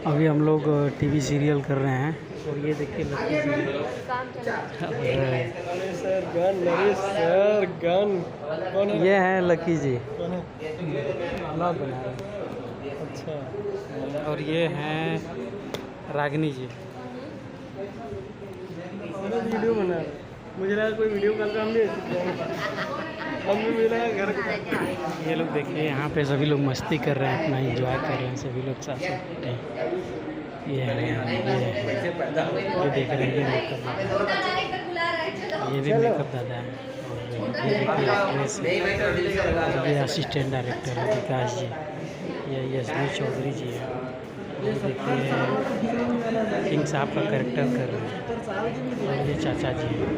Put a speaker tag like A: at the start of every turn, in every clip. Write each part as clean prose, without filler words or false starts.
A: अभी हम लोग टीवी सीरियल कर रहे हैं और ये देखिए लकी जी
B: सर गन कौन है?
A: ये हैं लकी जी
B: कौन है?
A: ब्लॉग बना रहे हैं।
B: अच्छा
A: और ये हैं रागिनी जी।
B: वीडियो बना रहे। मुझे लगा कोई वीडियो कॉल का हम भी मिला घर का।
A: ये लोग देखिए यहाँ पे सभी लोग मस्ती कर रहे हैं, अपना एंजॉय कर रहे हैं, सभी लोग साथ साथ बैठे हैं। ये है ये देख रहे हैं ये भी मेकअप दादा है। और ये देखिए ये असिस्टेंट डायरेक्टर है विकास जी, ये यशवी चौधरी जी है। ये देखिए किंग साहब का कैरेक्टर कर रहे हैं और ये चाचा जी हैं।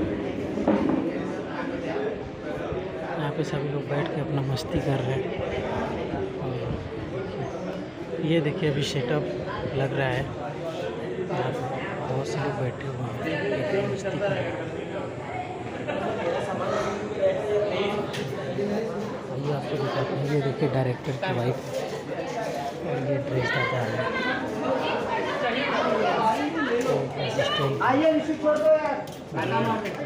A: यहाँ पे सभी लोग बैठ के अपना मस्ती कर रहे हैं। और ये देखिए अभी सेटअप लग रहा है, यहाँ पे बहुत से लोग बैठे हुए हैं, देखिए मस्ती कर रहे हैं। ये आपको दिखाते हैं, ये देखिए डायरेक्टर की वाइफ और ये ड्रेस दादा है, असिस्टेंट ये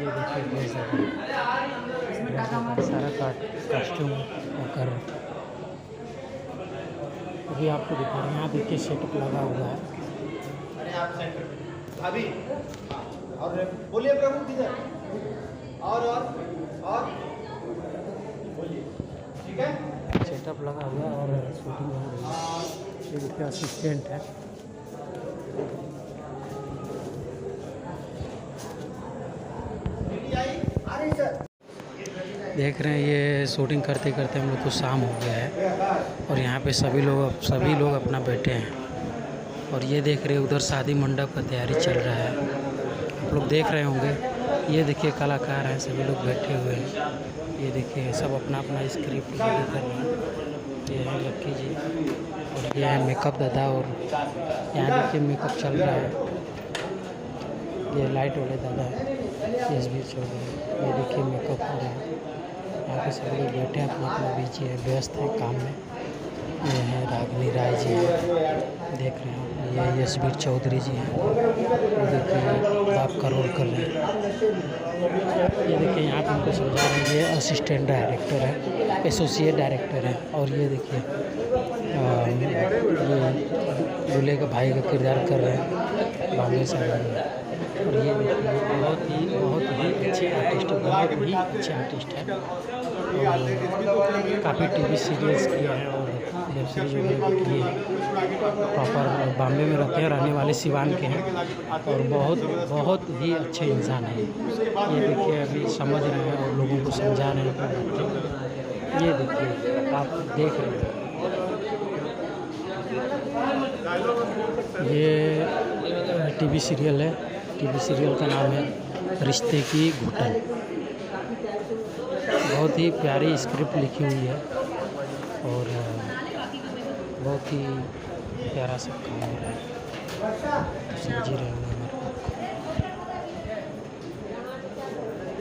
A: देखिए ड्रेस दादा सारा कॉस्ट्यूम कर। अभी आपको दिखा रहे हैं, यहाँ देखिए सेटअप लगा हुआ है।
C: अभी और बोलिए प्रभु किधर और बोलिए ठीक है।
A: सेटअप लगा हुआ है और शूटिंग हो रही है। ये देखिए असिस्टेंट है। देख रहे हैं ये शूटिंग करते करते हम लोग को शाम हो गया है और यहाँ पे सभी लोग अपना बैठे हैं। और ये देख रहे हैं उधर शादी मंडप का तैयारी चल रहा है, आप लोग देख रहे होंगे। ये देखिए कलाकार हैं, सभी लोग बैठे हुए हैं। ये देखिए सब अपना अपना स्क्रिप्ट रेडी कर रहे हैं। ये है लक्की जी और ये है मेकअप दादा। और यहाँ देखिए मेकअप चल रहा है, ये लाइट वाले दादा है यशवी चौधरी। ये देखिए मेकअप हो रहा है। यहाँ पे सभी लोग बैठे हैं, अपना अपना बीच है, व्यस्त है काम में। ये है रागिनी राय जी हैं, देख रहे हैं। ये यशवीर चौधरी जी हैं, ये देखिए बाप का रोल कर रहे हैं। ये देखिए यहाँ पे उनको समझा रहे हैं, ये असिस्टेंट डायरेक्टर है, एसोसिएट डायरेक्टर है। और ये देखिए ये दूल्हे का भाई का किरदार कर रहे हैं बांग्ले साहब। और ये देखिए बहुत ही अच्छे आर्टिस्ट है, बहुत ही अच्छे आर्टिस्ट है। और काफ़ी टीवी सीरियल्स किए हैं और वेब सीरीज वगैरह भी किए हैं। प्रॉपर बॉम्बे में रहते हैं, रहने वाले सिवान के हैं और बहुत ही अच्छे इंसान हैं। ये देखिए अभी समझ रहे हैं और लोगों को समझा रहे हैं। ये देखिए आप देख रहे हैं, ये टीवी सीरियल है। टीवी सीरियल का नाम है रिश्ते की घुटन। बहुत ही प्यारी स्क्रिप्ट लिखी हुई है और बहुत ही प्यारा सब काम हो रहा है, समझ ही रहे होंगे हमारे।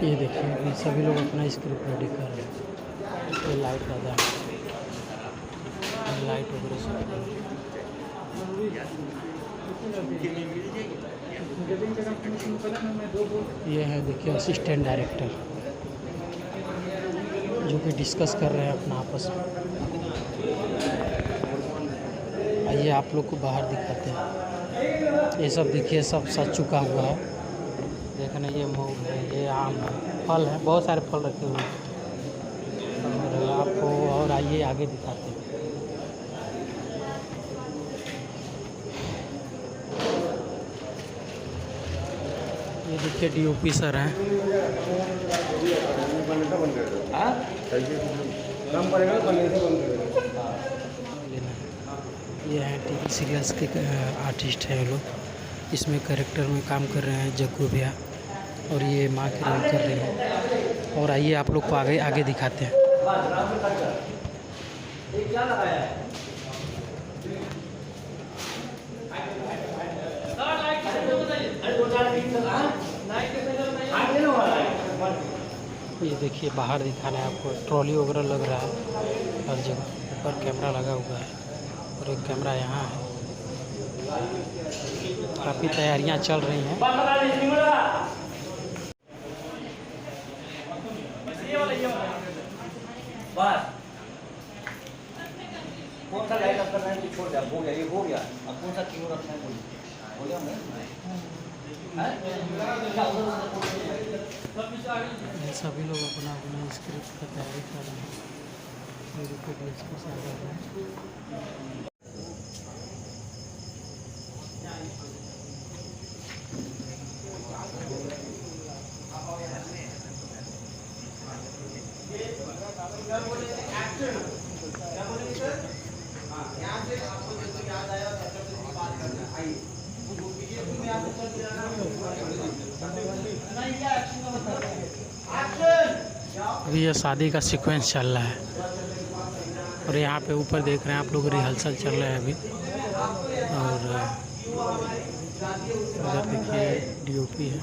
A: ये देखिए अभी सभी लोग अपना स्क्रिप्ट रेडी कर रहे हैं। ये लाइट दादा है, लाइट वगैरह सब। ये है देखिए असिस्टेंट डायरेक्टर जो कि डिस्कस कर रहे हैं अपना आपस में। आइए आप लोग को बाहर दिखाते हैं। ये सब देखिए सब सज चुका हुआ है। देखने ये मूंग है, ये आम है, फल है, बहुत सारे फल रखे हुए हैं। और आपको और आइए आगे दिखाते हैं। ये देखिए DOP सर हैं। ये हैं टीवी सीरियल्स के आर्टिस्ट हैं ये लोग। इसमें कैरेक्टर में काम कर रहे हैं जग्गू भैया और ये माँ की रोल कर रही है। और आइए आप लोग को आगे दिखाते हैं। ये देखिए बाहर दिखाना है आपको, ट्रॉली वगैरह लग रहा है हर जगह। ऊपर कैमरा लगा हुआ है और एक कैमरा यहाँ है। काफ़ी तैयारियां चल रही हैं।
C: कौन सा लाइट अप करना है छोड़ दे, हो गया ये हो गया। अब कौन सा क्यों रखना है बोलिए, हो गया
A: ये सभी लोग अपना अपना स्क्रिप्ट का तैयारी कर रहे हैं। मेरे को DSP साहब आ रहे हैं। अभी ये शादी का सीक्वेंस चल रहा है और यहाँ पे ऊपर देख रहे हैं आप लोग, रिहर्सल चल रहा है अभी। और उधर देखिए DOP है।